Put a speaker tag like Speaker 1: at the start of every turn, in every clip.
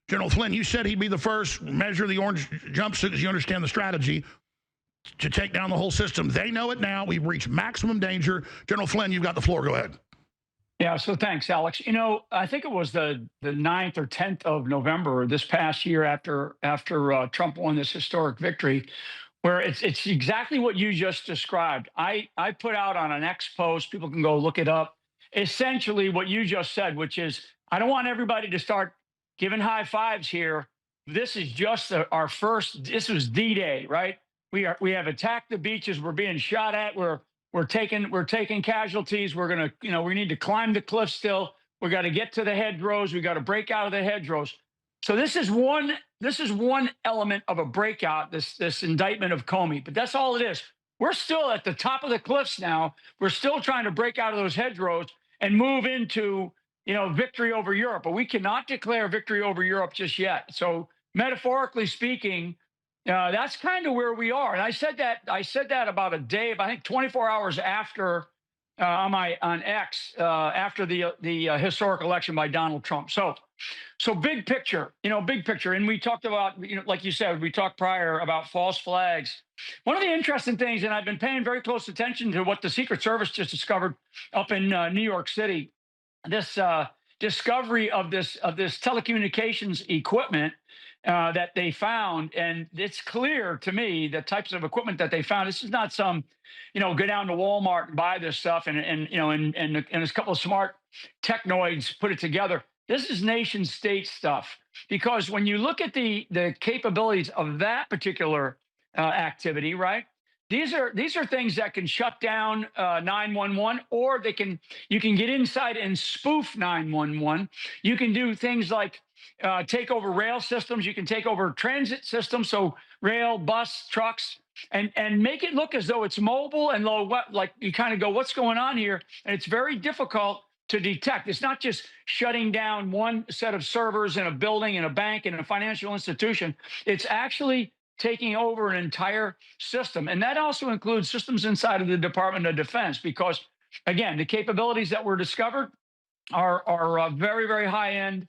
Speaker 1: General Flynn, you said he'd be the first, measure the orange jumpsuit as you understand the strategy to take down the whole system. They know it now. We've reached maximum danger. General Flynn, you've got the floor. Go ahead.
Speaker 2: Yeah, so thanks, Alex. I think it was the 9th or 10th of November this past year after Trump won this historic victory, where it's exactly what you just described. I put out on an X post, people can go look it up, essentially what you just said, which is I don't want everybody to start giving high fives here. This is just our first. This was D-Day, right? We have attacked the beaches. We're being shot at. We're taking casualties. We're gonna, we need to climb the cliff still. We got to get to the hedgerows. We got to break out of the hedgerows. So this is one element of a breakout, this indictment of Comey, but that's all it is. We're still at the top of the cliffs now. We're still trying to break out of those hedgerows and move into, victory over Europe, but we cannot declare victory over Europe just yet. So metaphorically speaking, that's kind of where we are. And I said that about a day, I think 24 hours after on X after the historic election by Donald Trump. So big picture, big picture. And we talked about, like you said, we talked prior about false flags. One of the interesting things, and I've been paying very close attention to what the Secret Service just discovered up in New York City, this discovery of this telecommunications equipment that they found. And it's clear to me the types of equipment that they found. This is not some, go down to Walmart and buy this stuff and a couple of smart technoids put it together. This is nation state stuff, because when you look at the capabilities of that particular activity, right? These are things that can shut down 911, or you can get inside and spoof 911. You can do things like take over rail systems. You can take over transit systems, so rail, bus, trucks, and make it look as though it's mobile and low. Like you kind of go, what's going on here? And it's very difficult to detect. It's not just shutting down one set of servers in a building, in a bank, in a financial institution. It's actually taking over an entire system. And that also includes systems inside of the Department of Defense, because, again, the capabilities that were discovered are very, very high-end,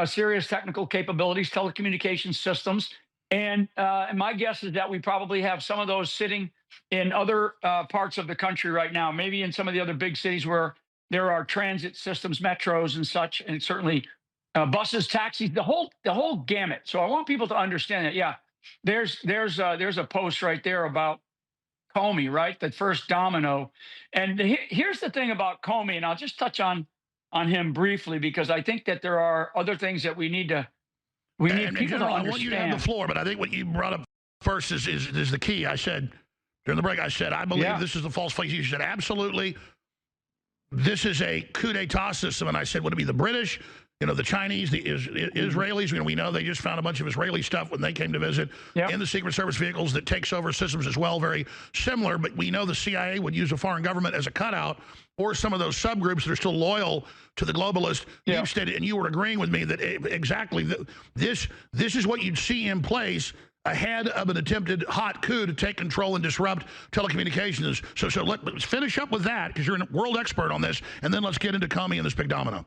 Speaker 2: serious technical capabilities, telecommunications systems. And my guess is that we probably have some of those sitting in other parts of the country right now, maybe in some of the other big cities where there are transit systems, metros and such, and certainly buses, taxis, the whole gamut. So I want people to understand that, yeah, there's a post right there about Comey, right? The first domino. And here's the thing about Comey, and I'll just touch on him briefly, because I think that there are other things that we need people to understand.
Speaker 1: I want you to have the floor, but I think what you brought up first is the key. I said during the break, I believe this is the false flag. You said absolutely. This is a coup d'etat system, and I said, would it be the British? The Chinese, the Israelis, we know they just found a bunch of Israeli stuff when they came to visit in the Secret Service vehicles that takes over systems as well, very similar. But we know the CIA would use a foreign government as a cutout, or some of those subgroups that are still loyal to the globalist deep state. And you were agreeing with me that exactly this is what you'd see in place ahead of an attempted hot coup to take control and disrupt telecommunications. So let's finish up with that, because you're a world expert on this, and then let's get into Comey and this big domino.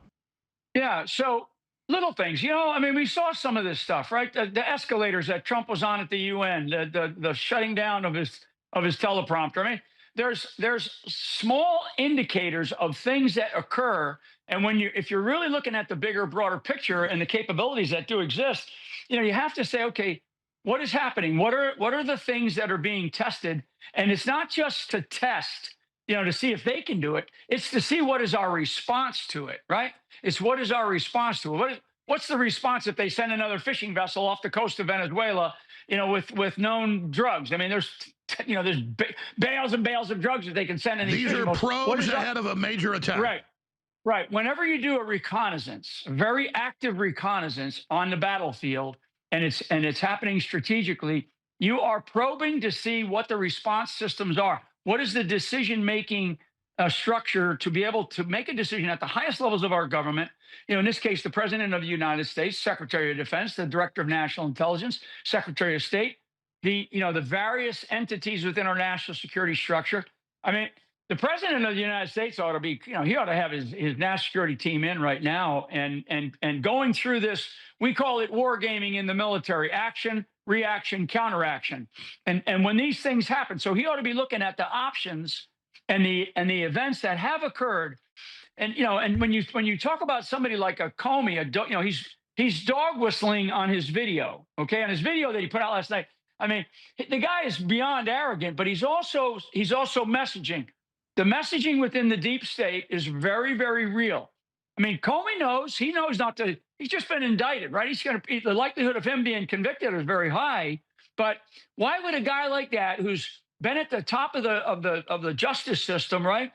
Speaker 2: Yeah, so little things, we saw some of this stuff, right? The escalators that Trump was on at the UN, the shutting down of his teleprompter. There's small indicators of things that occur, and if you're really looking at the bigger, broader picture and the capabilities that do exist, you have to say, okay, what is happening? What are the things that are being tested? And it's not just to test, to see if they can do it. It's to see what is our response to it, right? It's what is our response to it. What's the response if they send another fishing vessel off the coast of Venezuela, with known drugs? There's bales and bales of drugs that they can send in these.
Speaker 1: These are probes ahead of a major attack.
Speaker 2: Right. Whenever you do a reconnaissance, a very active reconnaissance on the battlefield, and it's happening strategically, you are probing to see what the response systems are. What is the decision-making structure to be able to make a decision at the highest levels of our government? In this case, the President of the United States, Secretary of Defense, the Director of National Intelligence, Secretary of State, the various entities within our national security structure. the president of the United States ought to be, he ought to have his national security team in right now and going through this. We call it war gaming in the military: action, reaction, counteraction. And when these things happen, so he ought to be looking at the options and the events that have occurred. And and when you talk about somebody like a Comey, he's dog whistling on his video, okay, on his video that he put out last night. I mean, the guy is beyond arrogant, but he's also messaging. The messaging within the deep state is very, very real. I mean, Comey knows. He knows not to. He's just been indicted, right? The likelihood of him being convicted is very high. But why would a guy like that, who's been at the top of the justice system, right,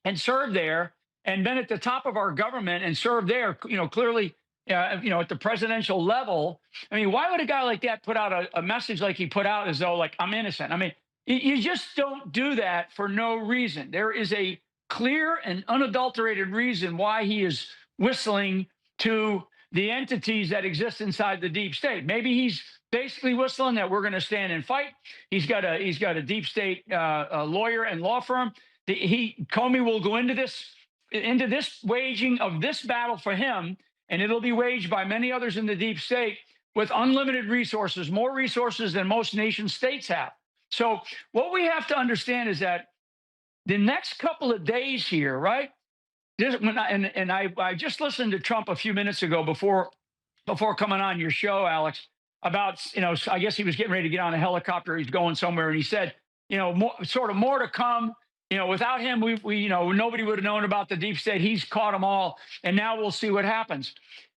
Speaker 2: and served there, and been at the top of our government and served there, clearly, at the presidential level? I mean, why would a guy like that put out a message like he put out, as though like I'm innocent? I mean, you just don't do that for no reason. There is a clear and unadulterated reason why he is whistling to the entities that exist inside the deep state. Maybe he's basically whistling that we're going to stand and fight. He's got a deep state lawyer and law firm. Comey will go into this waging of this battle for him, and it'll be waged by many others in the deep state with unlimited resources, more resources than most nation states have. So what we have to understand is that the next couple of days here, right? I just listened to Trump a few minutes ago before coming on your show, Alex, about, I guess he was getting ready to get on a helicopter. He's going somewhere, and he said, more to come. Without him, we nobody would have known about the deep state. He's caught them all, and now we'll see what happens.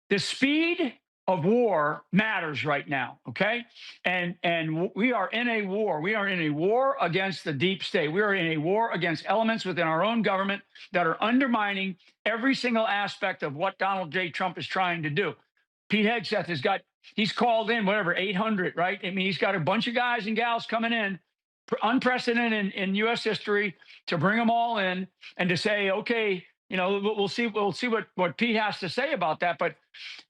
Speaker 2: The speed of war matters right now, okay? And we are in a war. We are in a war against the deep state. We are in a war against elements within our own government that are undermining every single aspect of what Donald J. Trump is trying to do. Pete Hegseth he's called in 800, right? I mean, he's got a bunch of guys and gals coming in, unprecedented in U.S. history, to bring them all in and to say, okay, we'll see what Pete has to say about that. But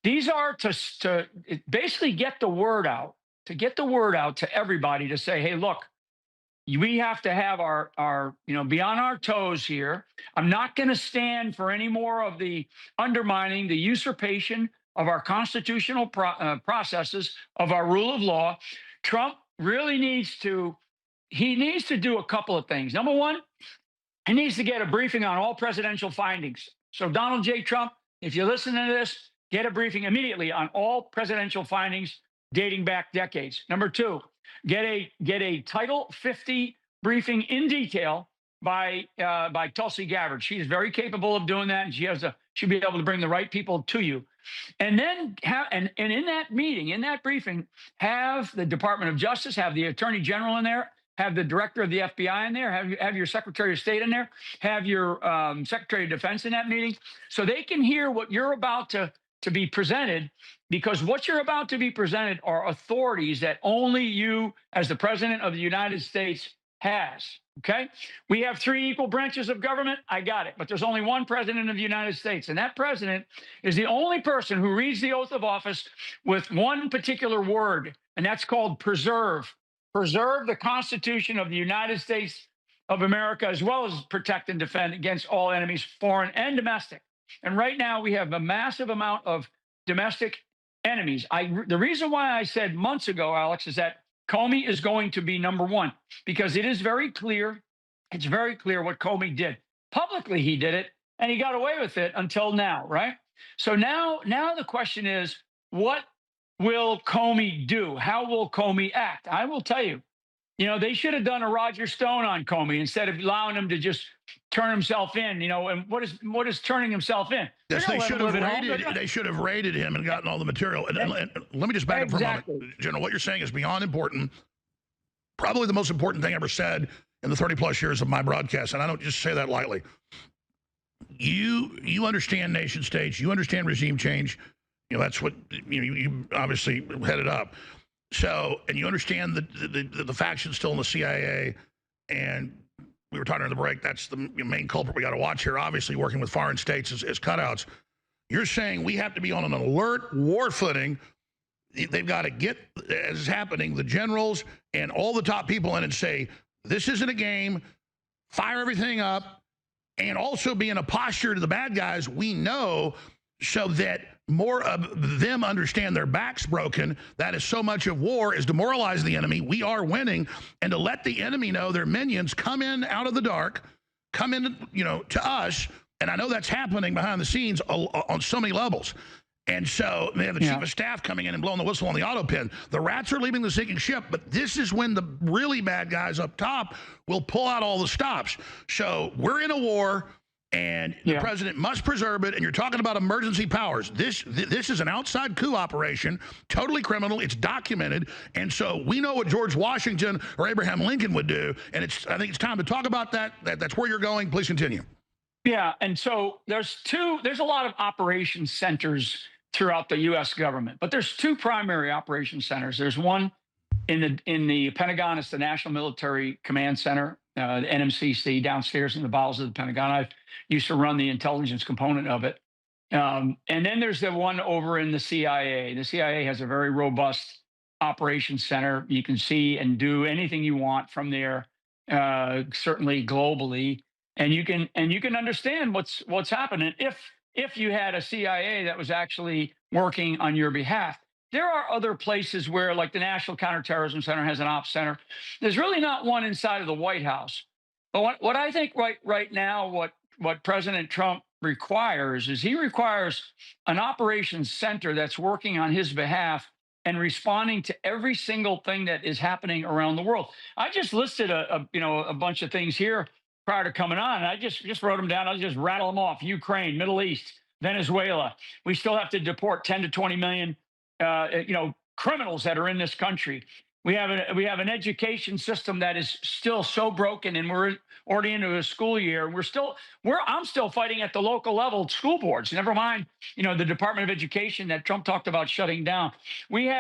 Speaker 2: these are to basically get the word out, to everybody, to say, hey, look, we have to have our be on our toes here. I'm not going to stand for any more of the undermining, the usurpation of our constitutional processes, of our rule of law. Trump really needs to do a couple of things. Number one, he needs to get a briefing on all presidential findings. So Donald J. Trump, if you listen to this, get a briefing immediately on all presidential findings dating back decades. Number two, get a Title 50 briefing in detail by Tulsi Gabbard. She is very capable of doing that, and she'll be able to bring the right people to you. And then and in that meeting, in that briefing, have the Department of Justice, have the Attorney General in there, have the director of the FBI in there, have your Secretary of State in there, have your Secretary of Defense in that meeting, so they can hear what you're about to be presented, because what you're about to be presented are authorities that only you, as the President of the United States, has. Okay? We have 3 equal branches of government. I got it. But there's only one President of the United States. And that president is the only person who reads the oath of office with one particular word, and that's called preserve. Preserve the Constitution of the United States of America, as well as protect and defend against all enemies, foreign and domestic. And right now we have a massive amount of domestic enemies. The reason why I said months ago, Alex, is that Comey is going to be number one, because it is very clear. It's very clear what Comey did. Publicly, he did it, and he got away with it until now, right? So now the question is, what will Comey do? How will Comey act? I will tell you, they should have done a Roger Stone on Comey instead of allowing him to just turn himself in. And what is turning himself in?
Speaker 1: Yes, they should have raided him and gotten all the material. And let me just back up for a moment. General, what you're saying is beyond important. Probably the most important thing ever said in the 30-plus years of my broadcast, and I don't just say that lightly. You understand nation states. You understand regime change. That's what you obviously headed up. So, and you understand the factions still in the CIA, and we were talking during the break, that's the main culprit we got to watch here, obviously working with foreign states as cutouts. You're saying we have to be on an alert war footing. They've got to get, as is happening, the generals and all the top people in and say, this isn't a game. fire everything up, and also be in a posture to the bad guys we know, so that more of them understand their back's broken. That is so much of war is demoralizing the enemy. We are winning. And to let the enemy know their minions come in out of the dark, come in, to us. And I know that's happening behind the scenes on so many levels. And so they have the chief of staff coming in and blowing the whistle on the auto pin. The rats are leaving the sinking ship, but this is when the really bad guys up top will pull out all the stops. So we're in a war, and the president must preserve it. And you're talking about emergency powers. This is an outside coup operation, totally criminal. It's documented. And so we know what George Washington or Abraham Lincoln would do. And I think it's time to talk about that. That's where you're going. Please continue.
Speaker 2: Yeah. And so there's a lot of operation centers throughout the U.S. government, but there's two primary operation centers. There's one in the Pentagon. It's the National Military Command Center, the NMCC, downstairs in the bowels of the Pentagon. I used to run the intelligence component of it. And then there's the one over in the CIA. The CIA has a very robust operations center. You can see and do anything you want from there, certainly globally. And you can understand what's happening if you had a CIA that was actually working on your behalf. There are other places where, like the National Counterterrorism Center has an ops center. There's really not one inside of the White House. But what I think right now, what President Trump requires is he requires an operations center that's working on his behalf and responding to every single thing that is happening around the world. I just listed a bunch of things here prior to coming on, and I just wrote them down. I'll just rattle them off: Ukraine, Middle East, Venezuela. We still have to deport 10 to 20 million criminals that are in this country. We have an education system that is still so broken, and we're already into a school year. I'm still fighting at the local level, school boards. Never mind, the Department of Education that Trump talked about shutting down. We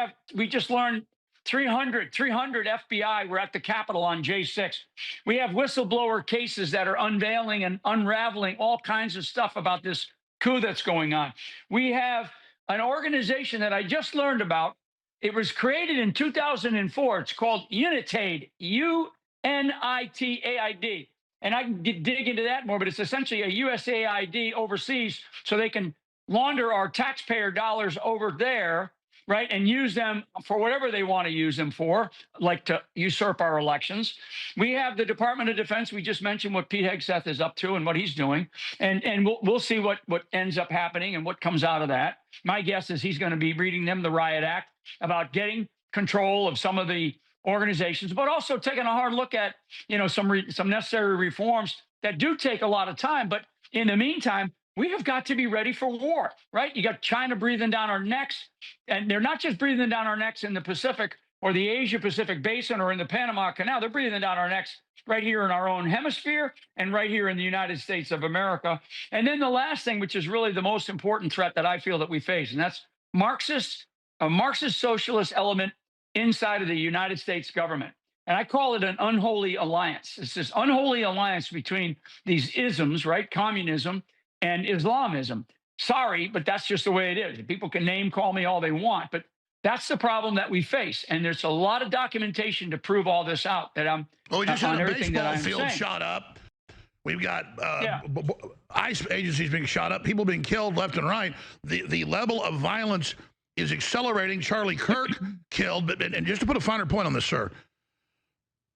Speaker 2: just learned 300 FBI were at the Capitol on J6. We have whistleblower cases that are unveiling and unraveling all kinds of stuff about this coup that's going on. We have an organization that I just learned about. It was created in 2004. It's called UNITAID, UNITAID. And I can dig into that more, but it's essentially a USAID overseas, so they can launder our taxpayer dollars over there, right, and use them for whatever they want to use them for, like to usurp our elections. We have the Department of Defense. We just mentioned what Pete Hegseth is up to and what he's doing, and we'll see what ends up happening and what comes out of that. My guess is he's going to be reading them the riot act about getting control of some of the organizations, but also taking a hard look at some necessary reforms that do take a lot of time. But in the meantime, we have got to be ready for war, right? You got China breathing down our necks, and they're not just breathing down our necks in the Pacific or the Asia Pacific Basin or in the Panama Canal. They're breathing down our necks right here in our own hemisphere and right here in the United States of America. And then the last thing, which is really the most important threat that I feel that we face, and that's a Marxist socialist element inside of the United States government. And I call it an unholy alliance. It's this unholy alliance between these isms, right? Communism and Islamism. Sorry, but that's just the way it is. People can call me all they want, but that's the problem that we face. And there's a lot of documentation to prove all this out. That I'm
Speaker 1: we just had a baseball field shot up. We've got ICE agencies being shot up, people being killed left and right. The level of violence is accelerating. Charlie Kirk killed, and just to put a finer point on this, sir,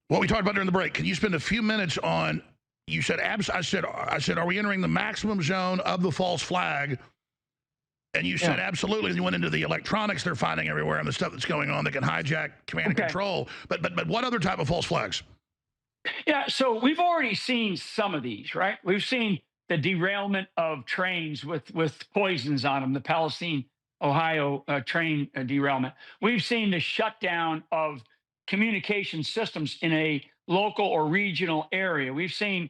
Speaker 1: what we talked about during the break, can you spend a few minutes on? You said, I said, are we entering the maximum zone of the false flag? And you said, absolutely. And you went into the electronics they're finding everywhere and the stuff that's going on that can hijack command and control. But what other type of false flags?
Speaker 2: Yeah, so we've already seen some of these, right? We've seen the derailment of trains with poisons on them, the Palestine, Ohio train derailment. We've seen the shutdown of communication systems in a local or regional area. We've seen,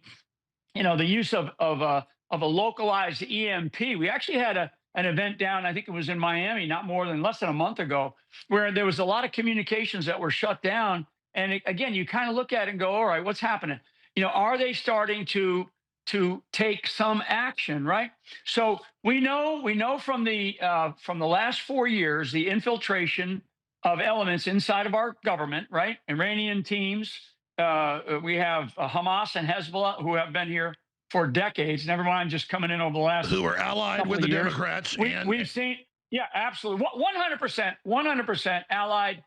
Speaker 2: the use of a localized EMP. We actually had an event down, I think it was in Miami, less than a month ago, where there was a lot of communications that were shut down. And again, you kind of look at it and go, all right, what's happening? Are they starting to take some action, right? So we know from the last 4 years, the infiltration of elements inside of our government, right? Iranian teams, we have Hamas and Hezbollah who have been here for decades. Never mind just coming in over the last
Speaker 1: who are allied
Speaker 2: couple
Speaker 1: with
Speaker 2: of
Speaker 1: the
Speaker 2: years.
Speaker 1: Democrats.
Speaker 2: We've seen, yeah, absolutely, 100% allied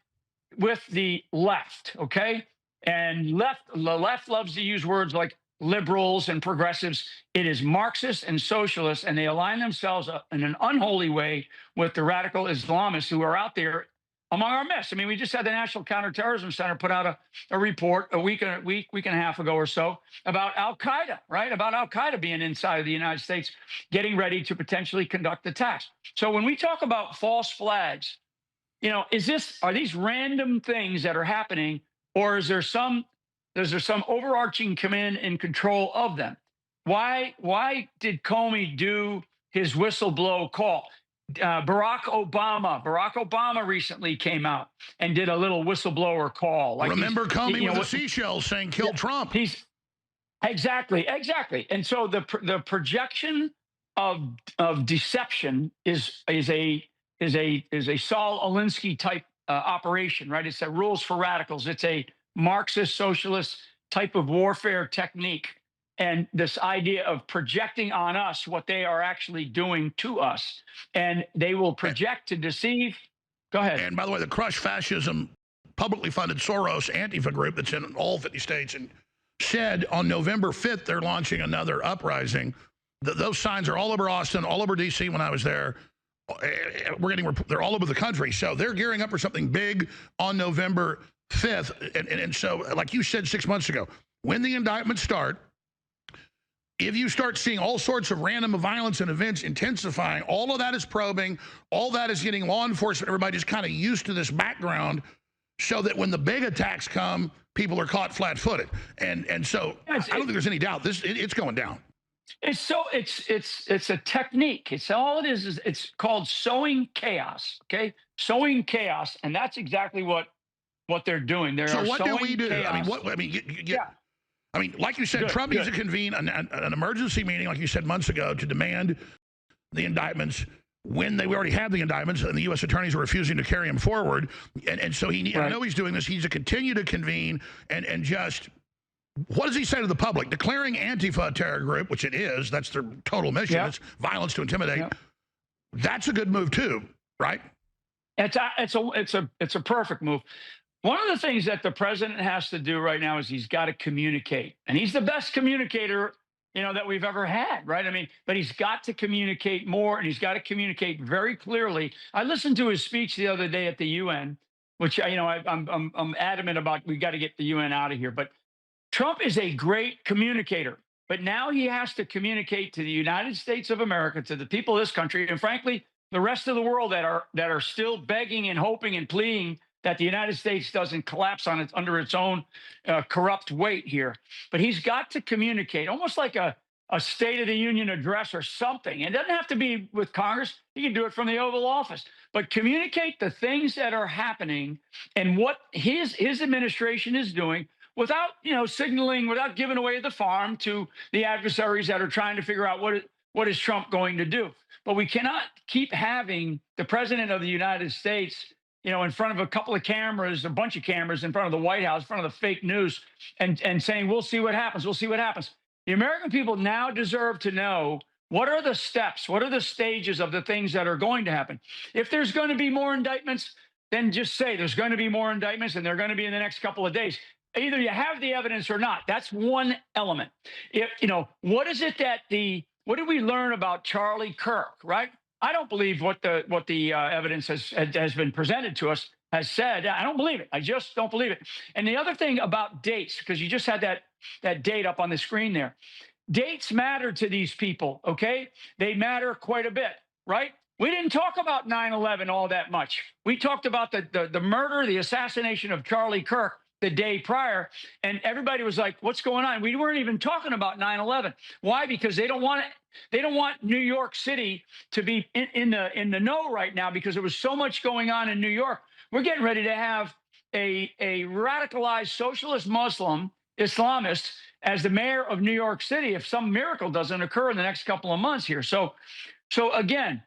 Speaker 2: with the left. Okay, and the left loves to use words like liberals and progressives. It is Marxists and socialists, and they align themselves in an unholy way with the radical Islamists who are out there among our midst. I mean, we just had the National Counterterrorism Center put out a report a week and a half ago or so about Al Qaeda, right? About Al Qaeda being inside of the United States, getting ready to potentially conduct attacks. So when we talk about false flags, are these random things that are happening, or is there some overarching command and control of them? Why did Comey do his whistleblow call? Barack Obama recently came out and did a little whistleblower call. Like,
Speaker 1: remember Comey with the seashells saying kill Trump.
Speaker 2: He's exactly. And so the projection of deception is a Saul Alinsky type operation, right? It's a rules for radicals. It's a Marxist socialist type of warfare technique. And this idea of projecting on us what they are actually doing to us. And they will project to deceive. Go ahead.
Speaker 1: And by the way, the Crush Fascism publicly funded Soros Antifa group that's in all 50 states and said on November 5th, they're launching another uprising. Those signs are all over Austin, all over D.C. when I was there. They're all over the country. So they're gearing up for something big on November 5th. And so, like you said 6 months ago, when the indictments start, if you start seeing all sorts of random violence and events intensifying, all of that is probing, all that is getting law enforcement, everybody just kind of used to this background so that when the big attacks come, people are caught flat-footed. And so I don't think there's any doubt it's going down.
Speaker 2: It's a technique. It's all it is it's called sowing chaos. Okay, sowing chaos, and that's exactly what they're doing.
Speaker 1: So what do we do?
Speaker 2: Chaos.
Speaker 1: I mean, like you said, Trump needs to convene an emergency meeting, like you said months ago, to demand the indictments when they already have the indictments and the U.S. attorneys are refusing to carry them forward. And so I know he's doing this. He needs to continue to convene and just, what does he say to the public? Declaring Antifa a terror group, which it is, that's their total mission. It's violence to intimidate. That's a good move too, right?
Speaker 2: It's a perfect move. One of the things that the president has to do right now is he's got to communicate, and he's the best communicator, that we've ever had, right? I mean, but he's got to communicate more, and he's got to communicate very clearly. I listened to his speech the other day at the UN, which I'm adamant about. We got to get the UN out of here, but Trump is a great communicator. But now he has to communicate to the United States of America, to the people of this country, and frankly, the rest of the world that are still begging and hoping and pleading that the United States doesn't collapse under its own corrupt weight here. But he's got to communicate, almost like a State of the Union address or something. It doesn't have to be with Congress. He can do it from the Oval Office. But communicate the things that are happening and what his administration is doing without signaling, without giving away the farm to the adversaries that are trying to figure out what is Trump going to do. But we cannot keep having the president of the United States in front of a couple of cameras, a bunch of cameras in front of the White House, in front of the fake news, and saying, we'll see what happens. We'll see what happens. The American people now deserve to know, what are the steps? What are the stages of the things that are going to happen? If there's going to be more indictments, then just say there's going to be more indictments, and they're going to be in the next couple of days. Either you have the evidence or not. That's one element. What is it what did we learn about Charlie Kirk, right? I don't believe what the evidence has been presented to us has said. I don't believe it. I just don't believe it. And the other thing about dates, because you just had that date up on the screen there. Dates matter to these people, okay? They matter quite a bit, right? We didn't talk about 9/11 all that much. We talked about the murder, the assassination of Charlie Kirk the day prior, and everybody was like, what's going on? We weren't even talking about 9/11. Why? Because they don't want New York City to be in the know right now, because there was so much going on in New York. We're getting ready to have a radicalized socialist Muslim Islamist as the mayor of New York City if some miracle doesn't occur in the next couple of months here. So again,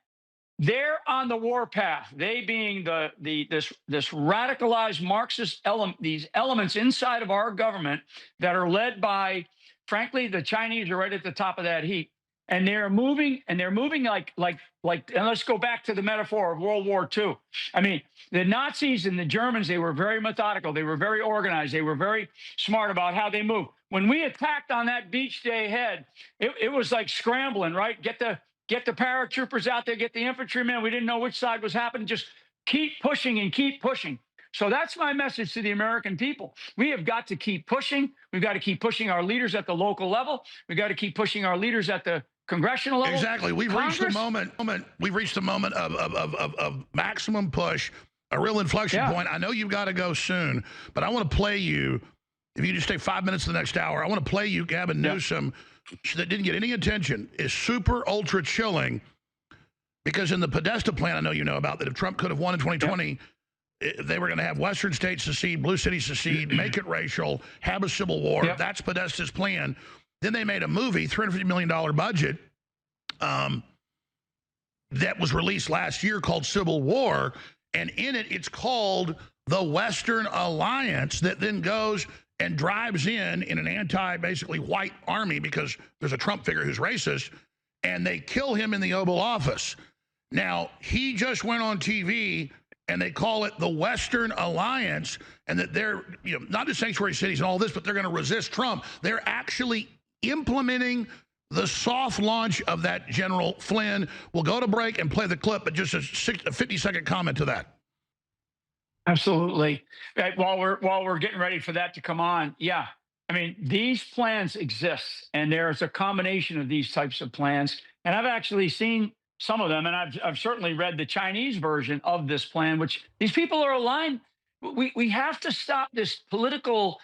Speaker 2: they're on the warpath. They being this radicalized Marxist element, these elements inside of our government that are led by, frankly, the Chinese are right at the top of that heap, and they're moving like. And let's go back to the metaphor of World War II. I mean, the Nazis and the Germans, they were very methodical, they were very organized, they were very smart about how they moved. When we attacked on that beach day ahead, it was like scrambling, right? Get the paratroopers out there, get the infantrymen. We didn't know which side was happening. Just keep pushing and keep pushing. So that's my message to the American people. We have got to keep pushing. We've got to keep pushing our leaders at the local level. We've got to keep pushing our leaders at the congressional level.
Speaker 1: Exactly. We've reached the moment. We've reached the moment of maximum push, a real inflection point. I know you've got to go soon, but I want to play you. If you just take 5 minutes the next hour, I want to play you Gavin Newsom. That didn't get any attention, is super ultra chilling, because in the Podesta plan, I know you know about, that if Trump could have won in 2020, they were going to have Western states secede, blue cities secede, make it racial, have a civil war. That's Podesta's plan. Then they made a movie, $350 million budget, that was released last year called Civil War, and in it, it's called the Western Alliance, that then goes and drives in an basically white army, because there's a Trump figure who's racist, and they kill him in the Oval Office. Now, he just went on TV, and they call it the Western Alliance, and that they're, not just sanctuary cities and all this, but they're going to resist Trump. They're actually implementing the soft launch of that General Flynn. We'll go to break and play the clip, but just a 50-second comment to that.
Speaker 2: Absolutely. While we're getting ready for that to come on, I mean, these plans exist, and there's a combination of these types of plans. And I've actually seen some of them, and I've certainly read the Chinese version of this plan, which these people are aligned. We have to stop this political,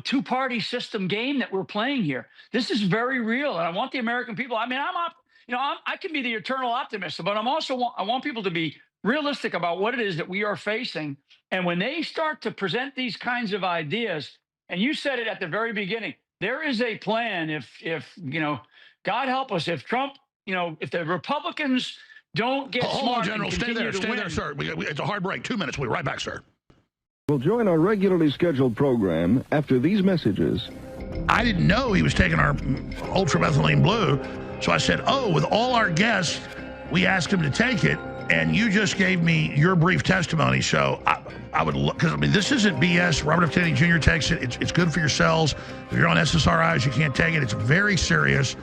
Speaker 2: two-party system game that we're playing here. This is very real, and I want the American people. I mean, I can be the eternal optimist, but I want people to be realistic about what it is that we are facing. And when they start to present these kinds of ideas, and you said it at the very beginning, there is a plan. If God help us, if Trump, if the Republicans don't get smart.
Speaker 1: Hold on, General, stay there, sir. It's a hard break. 2 minutes. We'll be right back, sir.
Speaker 3: We'll join our regularly scheduled program after these messages.
Speaker 1: I didn't know he was taking our ultramethylene blue, so I said, with all our guests, we asked him to take it. And you just gave me your brief testimony, so I would look, because I mean, this isn't BS. Robert F. Kennedy Jr. takes it. It's good for your cells. If you're on SSRIs, you can't take it. It's very serious.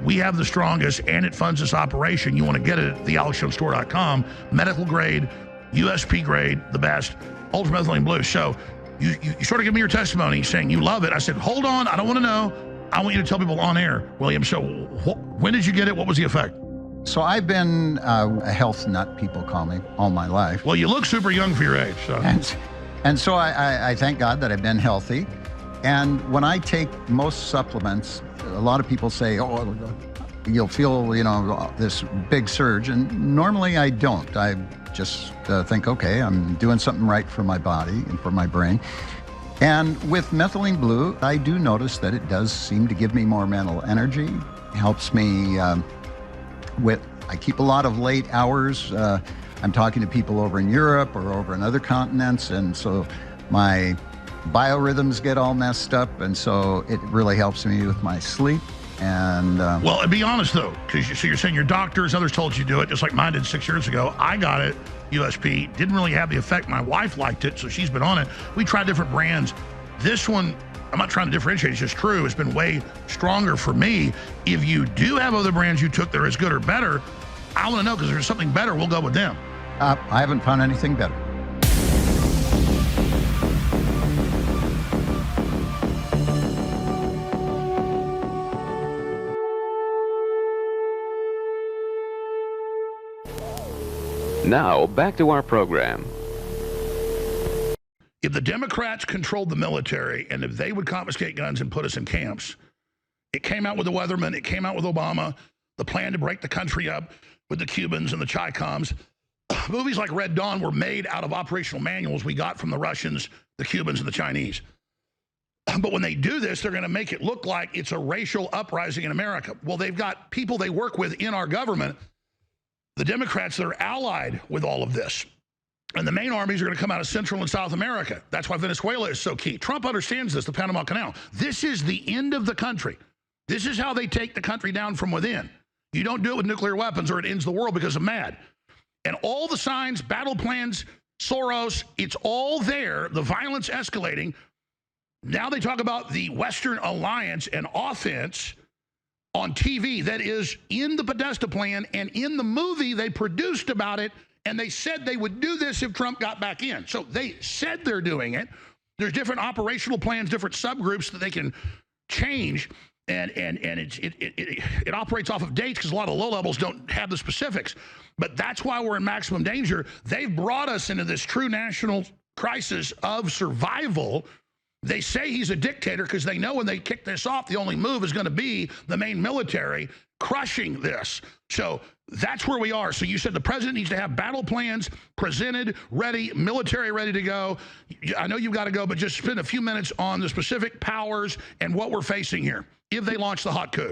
Speaker 1: We have the strongest, and it funds this operation. You want to get it at thealexjonesstore.com. Medical grade, USP grade, the best. Ultramethylene blue. So you sort of give me your testimony saying you love it. I said, hold on, I don't want to know. I want you to tell people on air, William. So when did you get it? What was the effect?
Speaker 4: So I've been a health nut, people call me, all my life.
Speaker 1: Well, you look super young for your age. So.
Speaker 4: And so I thank God that I've been healthy. And when I take most supplements, a lot of people say, you'll feel, this big surge. And normally I don't. I just think, okay, I'm doing something right for my body and for my brain. And with methylene blue, I do notice that it does seem to give me more mental energy. It helps me I keep a lot of late hours. I'm talking to people over in Europe or over in other continents, and so my biorhythms get all messed up, and so it really helps me with my sleep. And
Speaker 1: well, be honest though, because you're saying your doctors, others told you to do it, just like mine did 6 years ago. I got it, USP, didn't really have the effect. My wife liked it, so she's been on it. We tried different brands. This one, I'm not trying to differentiate, it's just true. It's been way stronger for me. If you do have other brands you took that are as good or better, I want to know, because if there's something better, we'll go with them.
Speaker 4: I haven't found anything better.
Speaker 5: Now, back to our program.
Speaker 1: If the Democrats controlled the military, and if they would confiscate guns and put us in camps, it came out with the Weatherman, it came out with Obama, the plan to break the country up with the Cubans and the Chi-Coms. Movies like Red Dawn were made out of operational manuals we got from the Russians, the Cubans, and the Chinese. But when they do this, they're going to make it look like it's a racial uprising in America. Well, they've got people they work with in our government the Democrats that are allied with all of this. And the main armies are going to come out of Central and South America. That's why Venezuela is so key. Trump understands this, the Panama Canal. This is the end of the country. This is how they take the country down from within. You don't do it with nuclear weapons or it ends the world because of mad. And all the signs, battle plans, Soros, it's all there, the violence escalating. Now they talk about the Western alliance and offense on TV that is in the Podesta plan and in the movie they produced about it, and they said they would do this if Trump got back in. So they said they're doing it. There's different operational plans, different subgroups that they can change, and it operates off of dates because a lot of the low levels don't have the specifics. But that's why we're in maximum danger. They've brought us into this true national crisis of survival. They say he's a dictator because they know when they kick this off, the only move is going to be the main military crushing this. So that's where we are. So you said the president needs to have battle plans presented, ready, military ready to go. I know you've got to go, but just spend a few minutes on the specific powers and what we're facing here if they launch the hot coup.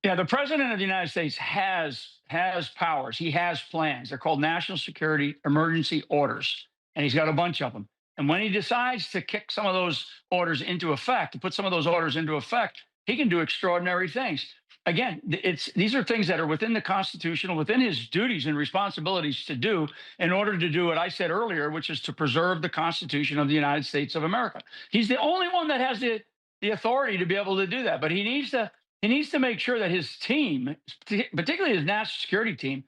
Speaker 2: Yeah, the president of the United States has powers. He has plans. They're called national security emergency orders, and he's got a bunch of them. And when he decides to kick some of those orders into effect, to put some of those orders into effect, he can do extraordinary things. Again, these are things that are within the Constitution, within his duties and responsibilities to do in order to do what I said earlier, which is to preserve the Constitution of the United States of America. He's the only one that has the authority to be able to do that. But he needs to make sure that his team, particularly his national security team,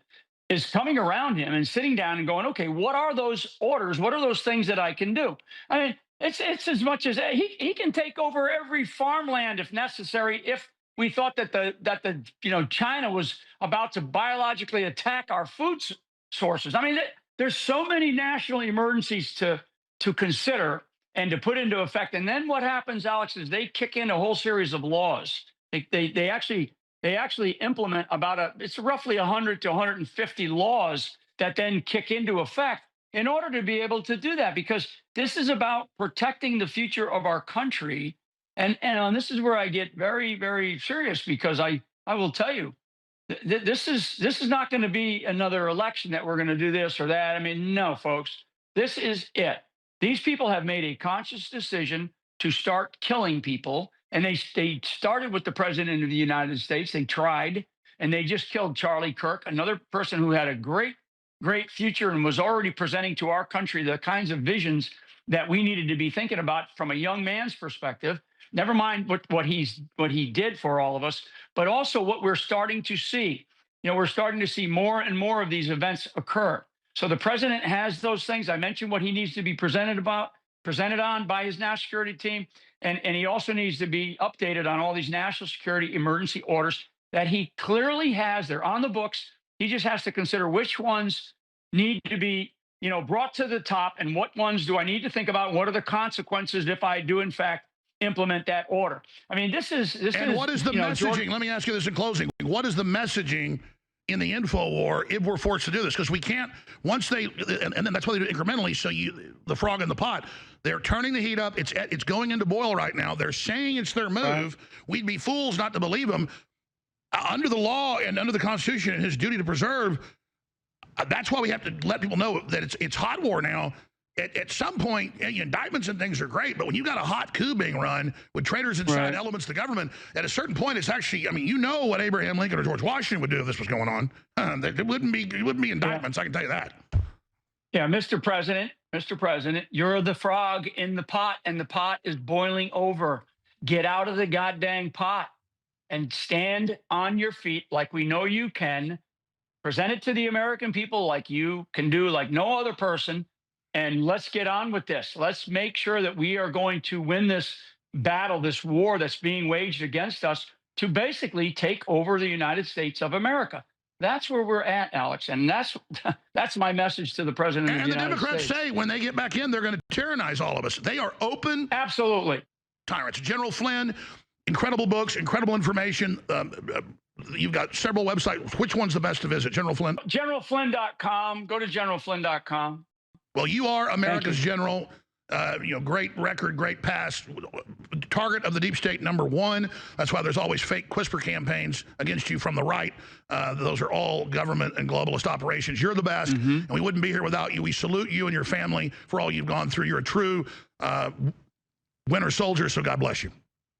Speaker 2: is coming around him and sitting down and going, okay, what are those orders? What are those things that I can do? I mean, it's as much as he can take over every farmland if necessary. If we thought that China was about to biologically attack our food sources. I mean, there's so many national emergencies to consider and to put into effect. And then what happens, Alex, is they kick in a whole series of laws. They actually implement it's roughly 100 to 150 laws that then kick into effect in order to be able to do that, because this is about protecting the future of our country. And this is where I get very, very serious, because I will tell you, this is not going to be another election that we're going to do this or that. I mean, no, folks, this is it. These people have made a conscious decision to start killing people. And they started with the president of the United States. They tried, and they just killed Charlie Kirk, another person who had a great, great future and was already presenting to our country the kinds of visions that we needed to be thinking about from a young man's perspective. Never mind what he did for all of us, but also what we're starting to see. We're starting to see more and more of these events occur. So the president has those things. I mentioned what he needs to be presented on by his national security team. And he also needs to be updated on all these national security emergency orders that he clearly has. They're on the books. He just has to consider which ones need to be, brought to the top, and what ones do I need to think about? What are the consequences if I do, in fact, implement that order? I mean, this is.
Speaker 1: And what is the messaging? Let me ask you this in closing. What is the messaging in the info war if we're forced to do this? Because we can't, once they, and then that's why they do it incrementally, so the frog in the pot, they're turning the heat up, it's going into boil right now, they're saying it's their move, right. We'd be fools not to believe them. Under the law and under the Constitution and his duty to preserve, that's why we have to let people know that it's hot war now. At some point, indictments and things are great, but when you got a hot coup being run with traitors inside elements of the government, at a certain point, it's actually, what Abraham Lincoln or George Washington would do if this was going on. It wouldn't be indictments, I can tell you that.
Speaker 2: Yeah, Mr. President, you're the frog in the pot, and the pot is boiling over. Get out of the goddamn pot and stand on your feet like we know you can. Present it to the American people like you can do, like no other person. And let's get on with this. Let's make sure that we are going to win this battle, this war that's being waged against us to basically take over the United States of America. That's where we're at, Alex. And that's my message to the president of the United States.
Speaker 1: And the Democrats say when they get back in, they're going to tyrannize all of us. They are open.
Speaker 2: Absolutely.
Speaker 1: Tyrants. General Flynn, incredible books, incredible information. You've got several websites. Which one's the best to visit? General Flynn?
Speaker 2: GeneralFlynn.com. Go to GeneralFlynn.com.
Speaker 1: Well, you are America's general. Great record, great past. Target of the deep state #1. That's why there's always fake CRISPR campaigns against you from the right. Those are all government and globalist operations. You're the best, and we wouldn't be here without you. We salute you and your family for all you've gone through. You're a true winter soldier, so God bless you.